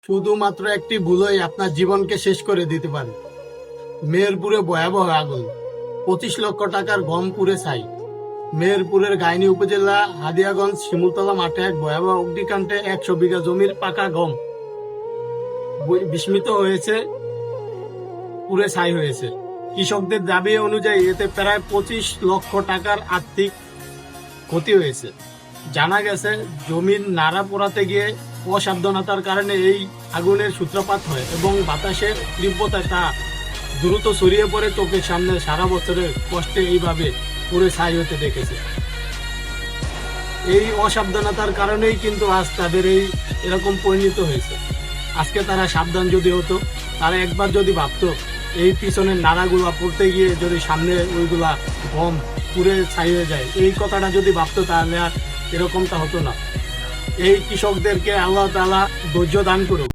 শুধুমাত্র একটি ভুলই আপনার জীবনকে শেষ করে দিতে পারে। মেহেরপুরে ভয়াবহ আগুন, 25 লক্ষ টাকার গম পুড়ে ছাই। মেহেরপুরের গাইনী উপজেলা হাদিয়াগঞ্জ শিমুলতলা মাঠে এক ভয়াবহ অগ্নিকাণ্ডে 100 বিঘা জমির পাকা গম বিস্মিত হয়েছে, পুড়ে ছাই হয়েছে। কৃষকদের দাবি অনুযায়ী এতে প্রায় 25 লক্ষ টাকার আর্থিক ক্ষতি হয়েছে। জানা গেছে, জমির নাড়া পোড়াতে গিয়ে অসাবধানতার কারণে এই আগুনের সূত্রপাত হয় এবং বাতাসের তীব্রতায় তা দ্রুত ছড়িয়ে পড়ে চোখের সামনে সারা বছরের কষ্টে এইভাবে পুরো ছাই হতে দেখেছে। এই অসাবধানতার কারণেই কিন্তু আজ তাদের এরকম পরিণত হয়েছে। আজকে তারা সাবধান যদি হতো, তারা একবার যদি ভাবতো এই পিছনের নাড়াগুলা পড়তে গিয়ে যদি সামনে ওইগুলা গম পুড়ে ছাই হয়ে যায়, এই কথাটা যদি ভাবতো তাহলে আর এরকমটা হতো না। এই কৃষকদেরকে আল্লাহ তাআলা ধৈর্য দান করুক।